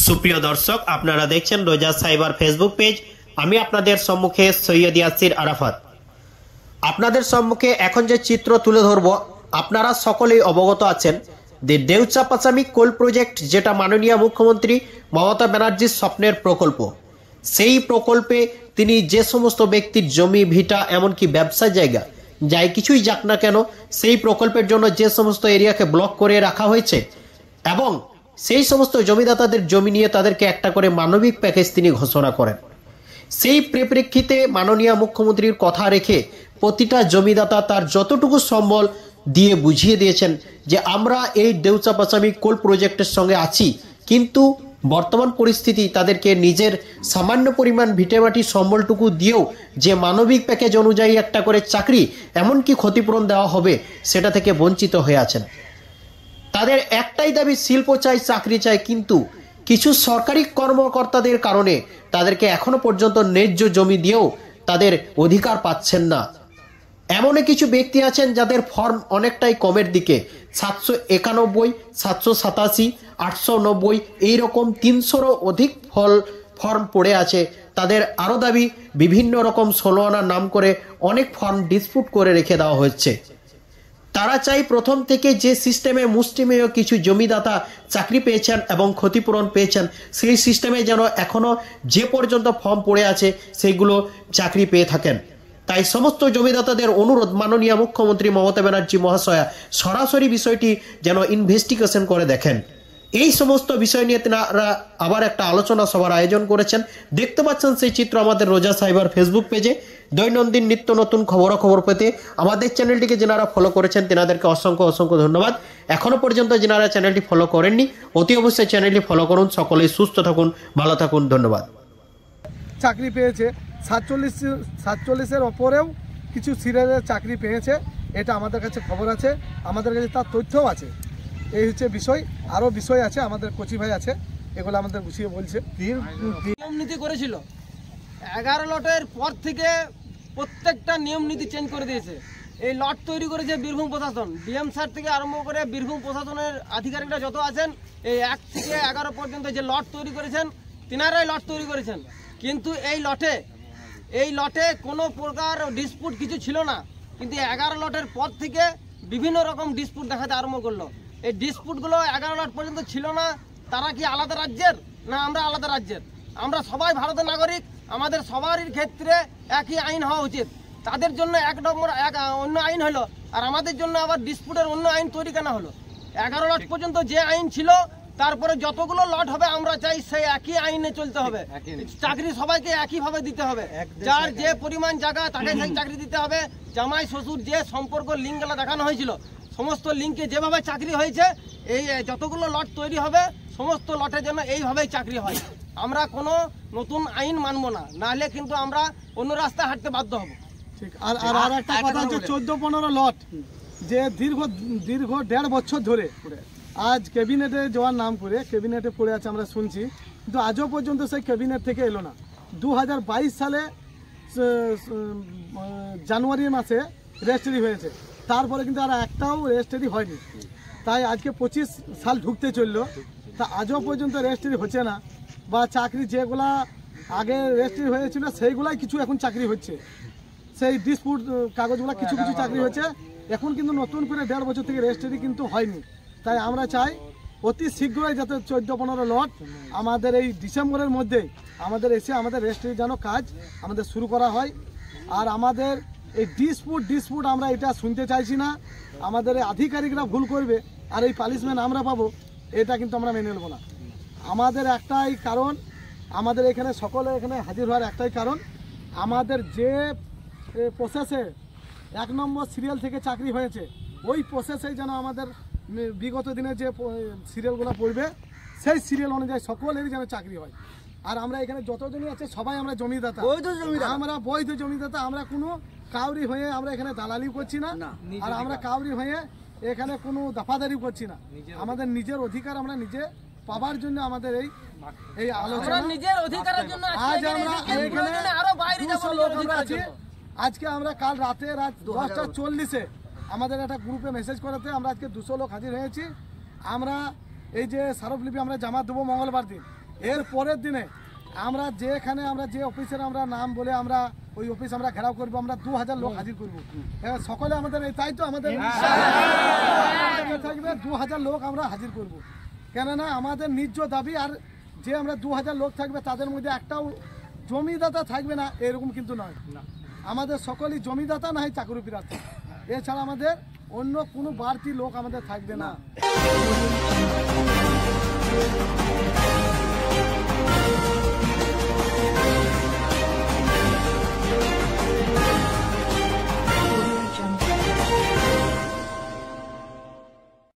সুপ্রিয় দর্শক, আপনারা দেখছেন রোজা সাইবার ফেসবুক পেজ। আমি আপনাদের সম্মুখে সৈয়দ ইয়াসির আরাফাত। আপনাদের সম্মুখে এখন যে চিত্র তুলে ধরব, আপনারা সকলেই অবগত আছেন যে দেউচাপাচামি কোল প্রজেক্ট, যেটা মাননীয় মুখ্যমন্ত্রী মমতা ব্যানার্জির স্বপ্নের প্রকল্প। সেই প্রকল্পে তিনি যে সমস্ত ব্যক্তির জমি ভিটা এমনকি ব্যবসা জায়গা যাই কিছুই যাক না কেন, সেই প্রকল্পের জন্য যে সমস্ত এরিয়াকে ব্লক করে রাখা হয়েছে এবং সেই সমস্ত জমিদাতাদের জমি নিয়ে তাদেরকে একটা করে মানবিক প্যাকেজ তিনি ঘোষণা করেন। সেই পরিপ্রেক্ষিতে মাননীয় মুখ্যমন্ত্রীর কথা রেখে প্রতিটা জমিদাতা তার যতটুকু সম্বল দিয়ে বুঝিয়ে দিয়েছেন যে আমরা এই দেউচাপাচামি কোল প্রজেক্টের সঙ্গে আছি, কিন্তু বর্তমান পরিস্থিতি তাদেরকে নিজের সামান্য পরিমাণ ভিটেমাটি সম্বলটুকু দিয়েও যে মানবিক প্যাকেজ অনুযায়ী একটা করে চাকরি এমনকি ক্ষতিপূরণ দেওয়া হবে সেটা থেকে বঞ্চিত হয়ে আছেন। তাদের একটাই দাবি, শিল্প চাই, চাকরি চাই, কিন্তু কিছু সরকারি কর্মকর্তাদের কারণে তাদেরকে এখনো পর্যন্ত ন্যায্য জমি দিয়েও তাদের অধিকার পাচ্ছেন না। এমনই কিছু ব্যক্তি আছেন যাদের ফর্ম অনেকটাই কমের দিকে, 791, 787, 890 এইরকম 300রও অধিক ফর্ম পড়ে আছে। তাদের আরও দাবি, বিভিন্ন রকম 16 আনার নাম করে অনেক ফর্ম ডিসপুট করে রেখে দেওয়া হচ্ছে। তারা চাই প্রথম থেকে যে সিস্টেমে মুষ্টিমেয় কিছু জমিদাতা চাকরি পেয়েছেন এবং ক্ষতিপূরণ পেয়েছেন, সেই সিস্টেমে যেন এখনও যে পর্যন্ত ফর্ম পড়ে আছে সেইগুলো চাকরি পেয়ে থাকেন। তাই সমস্ত জমিদাতাদের অনুরোধ, মাননীয় মুখ্যমন্ত্রী মমতা ব্যানার্জি মহাশয়া সরাসরি বিষয়টি যেন ইনভেস্টিগেশন করে দেখেন। এই সমস্ত বিষয় নিয়ে তারা আবার একটা আলোচনা সভার আয়োজন করেছেন। দেখতে পাচ্ছেন সেই চিত্র আমাদের রোজা সাইবার ফেসবুক পেজে। দৈনন্দিন নিত্য নতুন খবরাখবর পেতে আমাদের চ্যানেলটিকে যারা ফলো করেছেন তেনাদেরকে অসংখ্য অসংখ্য ধন্যবাদ। এখনও পর্যন্ত যারা চ্যানেলটি ফলো করেননি অতি অবশ্যই চ্যানেলটি ফলো করুন। সকলেই সুস্থ থাকুন, ভালো থাকুন, ধন্যবাদ। চাকরি পেয়েছে 47-এর ওপরেও কিছু সিরিয়ালের চাকরি পেয়েছে, এটা আমাদের কাছে খবর আছে, আমাদের কাছে তার তথ্যও আছে। এই হচ্ছে বিষয়। আরও বিষয় আছে, আমাদের কোচি ভাই আছে, এগুলো আমাদের গুছিয়ে বলছে। নিয়ম নীতি করেছিল 11 লটের পর থেকে প্রত্যেকটা নিয়ম নীতি চেঞ্জ করে দিয়েছে। এই লট তৈরি করেছে বীরভূম প্রশাসন, ডিএম স্যার থেকে আরম্ভ করে বীরভূম প্রশাসনের আধিকারিকরা যত আছেন, এই 1 থেকে 11 পর্যন্ত যে লট তৈরি করেছেন তিনারাই লট তৈরি করেছেন। কিন্তু এই লটে কোনো প্রকার ডিসপুট কিছু ছিল না, কিন্তু 11 লটের পর থেকে বিভিন্ন রকম ডিসপুট দেখাতে আরম্ভ করলো। এই ডিসপুটগুলো 11 লট পর্যন্ত ছিল না। তারা কি আলাদা রাজ্যের না আমরা আলাদা রাজ্যের? আমরা সবাই ভারতের নাগরিক, আমাদের সবারই ক্ষেত্রে একই আইন হওয়া উচিত। তাদের জন্য অন্য আইন হলো, আর আমাদের জন্য আবার ডিসপুটের অন্য আইন তৈরি কেন হলো? 11 লট পর্যন্ত যে আইন ছিল, তারপরে যতগুলো লট হবে আমরা চাই সেই একই আইনে চলতে হবে। চাকরি সবাইকে একইভাবে দিতে হবে, যার যে পরিমাণ জায়গা তাকে সেই চাকরি দিতে হবে। জামাই শ্বশুর যে সম্পর্ক লিঙ্কগুলো দেখানো হয়েছিল, সমস্ত লিঙ্কে যেভাবে চাকরি হয়েছে, এই যতগুলো লট তৈরি হবে সমস্ত লটের জন্য এইভাবেই চাকরি হয়। আমরা কোনো নতুন আইন মানবো না, নাহলে কিন্তু আমরা অন্য রাস্তায় হাঁটতে বাধ্য হব। ঠিক। আর একটা কথা হচ্ছে 14-15 লট যে দীর্ঘ 1.5 বছর ধরে আজ ক্যাবিনেটে যাওয়ার নাম করে ক্যাবিনেটে পড়ে আছে আমরা শুনছি, কিন্তু আজও পর্যন্ত সেই ক্যাবিনেট থেকে এলো না। 2022 সালে জানুয়ারি মাসে রেজিস্ট্রি হয়েছে, তারপরে কিন্তু আর একটাও রেজিস্ট্রি হয়নি। তাই আজকে 25 সাল ঢুকতে চললো, তা আজও পর্যন্ত রেজিস্ট্রি হচ্ছে না, বা চাকরি যেগুলা আগে রেজিস্ট্রি হয়েছিল সেইগুলাই কিছু এখন চাকরি হচ্ছে, সেই ডিসপুট কাগজগুলো কিছু কিছু চাকরি হচ্ছে এখন, কিন্তু নতুন করে 1.5 বছর থেকে রেজিস্ট্রি কিন্তু হয়নি। তাই আমরা চাই অতি শীঘ্রই যাতে 14-15 লট আমাদের এই ডিসেম্বরের মধ্যে আমাদের এসে আমাদের রেজিস্ট্রি যেন কাজ আমাদের শুরু করা হয়। আর আমাদের এই ডিসপুট আমরা এটা শুনতে চাইছি না। আমাদের এই আধিকারিকরা ভুল করবে আর এই পানিশমেন্ট আমরা পাবো, এটা কিন্তু আমরা মেনে নেব না। আমাদের একটাই কারণ, আমাদের এখানে সকলে এখানে হাজির হওয়ার একটাই কারণ, আমাদের যে প্রসেসে 1 নম্বর সিরিয়াল থেকে চাকরি হয়েছে, ওই প্রসেসেই যেন আমাদের বিগত দিনে যে সিরিয়ালগুলো পড়বে সেই সিরিয়াল অনুযায়ী সকলেরই যেন চাকরি হয়। আর আমরা এখানে যতজনই আছে সবাই আমরা জমিদাতা, আমরা বৈধ জমিদাতা। আমরা কোনো কাউরি হয়ে আমরা এখানে দালালি করছি না, আর আমরা কাউরি হয়ে এখানে কোনো দফাদারি করছি না। আমাদের নিজের অধিকার আমরা নিজে পাবার জন্য আমাদের এই আলোচনা। আজ আমরা এখানে 200 লোক আছি। আজকে আমরা কাল রাতে 10:40 আমাদের একটা গ্রুপে মেসেজ করাতে আমরা আজকে 200 লোক হাজির হয়েছি। আমরা এই যে স্মারকলিপি আমরা জমা দেবো মঙ্গলবার দিন, এর পরের দিনে আমরা যেখানে আমরা যে অফিসের আমরা নাম বলে আমরা ওই অফিস আমরা ঘেরাও করবো, আমরা 2000 লোক হাজির করবো। সকলে আমাদের এই তাই তো আমাদের থাকবে 2000 লোক আমরা হাজির করব। কেননা আমাদের ন্যায্য দাবি, আর যে আমরা 2000 লোক থাকবে তাদের মধ্যে একটাও জমিদাতা থাকবে না এরকম কিন্তু নয়। আমাদের সকলেই জমিদাতা না হয় চাকরি প্রার্থী, এছাড়া আমাদের অন্য কোনো বাড়তি লোক আমাদের থাকবে না।